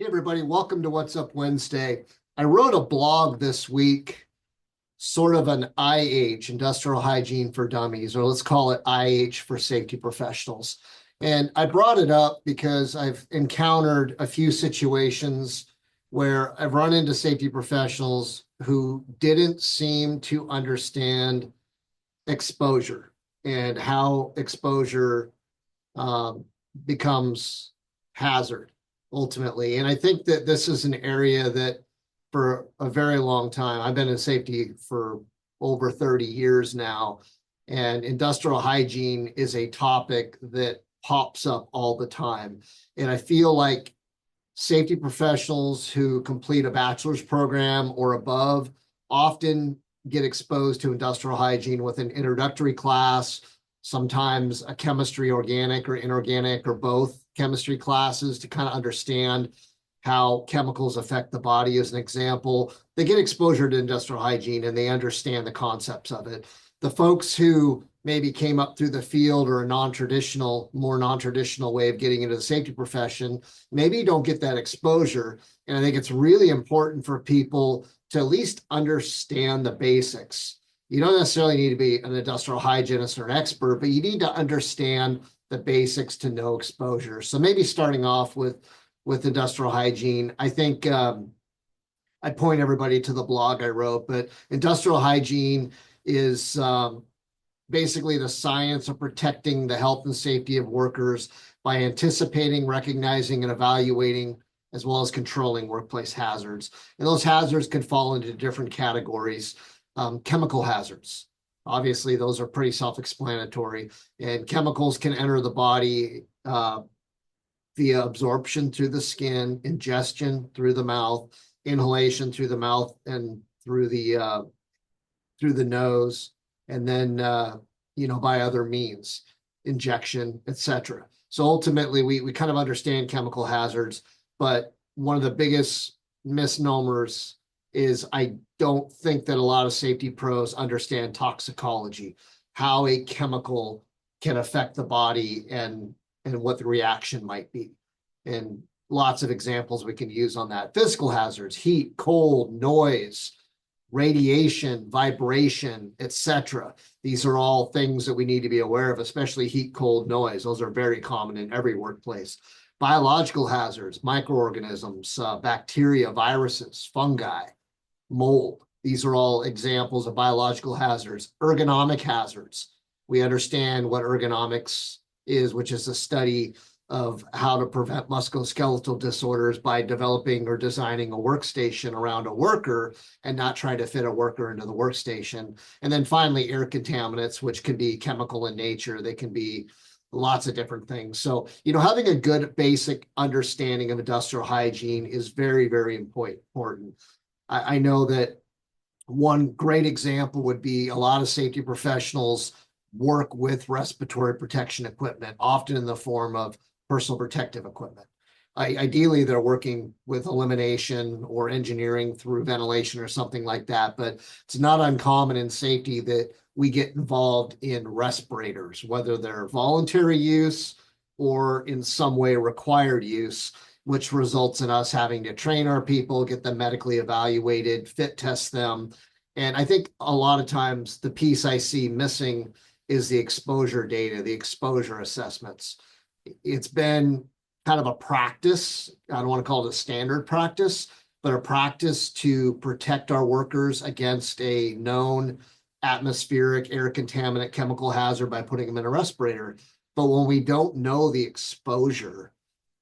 Hey everybody, welcome to What's Up Wednesday. I wrote a blog this week, sort of an IH, Industrial Hygiene for Dummies, or let's call it IH for safety professionals. And I brought it up because I've encountered a few situations where I've run into safety professionals who didn't seem to understand exposure and how exposure um, becomes hazard ultimately. And I think that this is an area that for a very long time, I've been in safety for over 30 years now, and industrial hygiene is a topic that pops up all the time. And I feel like safety professionals who complete a bachelor's program or above often get exposed to industrial hygiene with an introductory class, sometimes a chemistry, organic or inorganic, or both chemistry classes to kind of understand how chemicals affect the body. As an example, they get exposure to industrial hygiene and they understand the concepts of it. The folks who maybe came up through the field or a more non-traditional way of getting into the safety profession, maybe don't get that exposure. And I think it's really important for people to at least understand the basics. You don't necessarily need to be an industrial hygienist or an expert, but you need to understand the basics to know exposure. So maybe starting off with industrial hygiene, I think I point everybody to the blog I wrote, but industrial hygiene is basically the science of protecting the health and safety of workers by anticipating, recognizing, and evaluating, as well as controlling workplace hazards. And those hazards can fall into different categories. Chemical hazards. Obviously, those are pretty self-explanatory. And chemicals can enter the body via absorption through the skin, ingestion through the mouth, inhalation through the mouth and through the nose, and then by other means, injection, etc. So ultimately, we kind of understand chemical hazards, but one of the biggest misnomers is I don't think that a lot of safety pros understand toxicology, how a chemical can affect the body and what the reaction might be. And lots of examples we can use on that. Physical hazards, heat, cold, noise, radiation, vibration, etc. These are all things that we need to be aware of, especially heat, cold, noise. Those are very common in every workplace. Biological hazards, microorganisms, bacteria, viruses, fungi, mold. These are all examples of biological hazards. Ergonomic hazards. We understand what ergonomics is, which is a study of how to prevent musculoskeletal disorders by developing or designing a workstation around a worker and not trying to fit a worker into the workstation. And then finally, air contaminants, which can be chemical in nature. They can be lots of different things. So, having a good basic understanding of industrial hygiene is very, very important. I know that one great example would be a lot of safety professionals work with respiratory protection equipment, often in the form of personal protective equipment. Ideally, they're working with elimination or engineering through ventilation or something like that, but it's not uncommon in safety that we get involved in respirators, whether they're voluntary use or in some way required use, which results in us having to train our people, get them medically evaluated, fit test them. And I think a lot of times the piece I see missing is the exposure data, the exposure assessments. It's been kind of a practice. I don't want to call it a standard practice, but a practice to protect our workers against a known atmospheric air contaminant chemical hazard by putting them in a respirator. But when we don't know the exposure,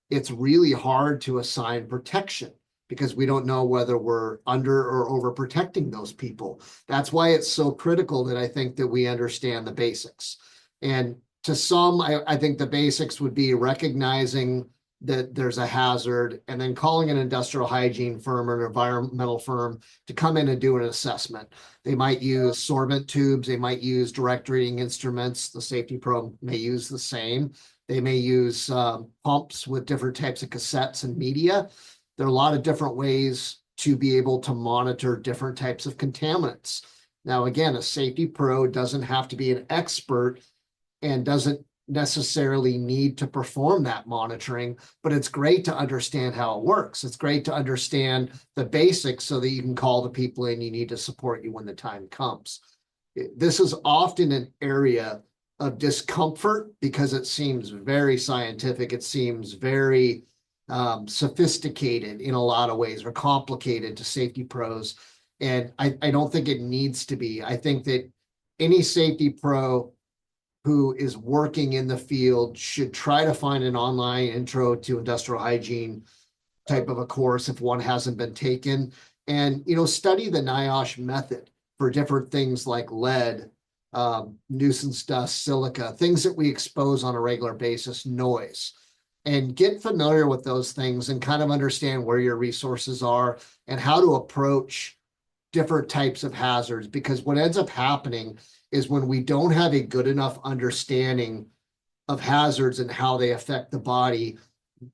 it's really hard to assign protection because we don't know whether we're under or overprotecting those people. That's why it's so critical that I think that we understand the basics. And to some, I think the basics would be recognizing that there's a hazard and then calling an industrial hygiene firm or an environmental firm to come in and do an assessment. They might use sorbent tubes. They might use direct reading instruments. The safety pro may use the same. They may use pumps with different types of cassettes and media. There are a lot of different ways to be able to monitor different types of contaminants. Now, again, a safety pro doesn't have to be an expert and doesn't necessarily need to perform that monitoring, but it's great to understand how it works. It's great to understand the basics so that you can call the people in you need to support you when the time comes. This is often an area of discomfort because it seems very scientific. It seems very sophisticated in a lot of ways, or complicated to safety pros. And I don't think it needs to be. I think that any safety pro who is working in the field should try to find an online intro to industrial hygiene type of a course if one hasn't been taken, and study the NIOSH method for different things like lead, nuisance dust, silica, things that we expose on a regular basis, noise, and get familiar with those things and kind of understand where your resources are and how to approach different types of hazards. Because what ends up happening is when we don't have a good enough understanding of hazards and how they affect the body,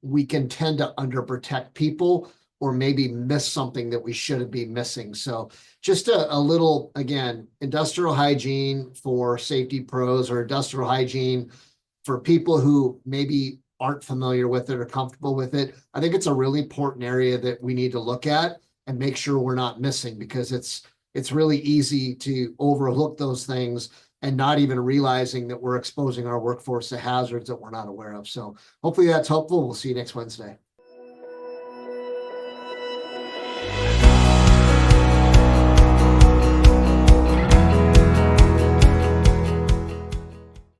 we can tend to underprotect people or maybe miss something that we shouldn't be missing. So just a little, again, industrial hygiene for safety pros, or industrial hygiene for people who maybe aren't familiar with it or comfortable with it. I think it's a really important area that we need to look at and make sure we're not missing, because it's really easy to overlook those things and not even realizing that we're exposing our workforce to hazards that we're not aware of. So hopefully that's helpful. We'll see you next Wednesday.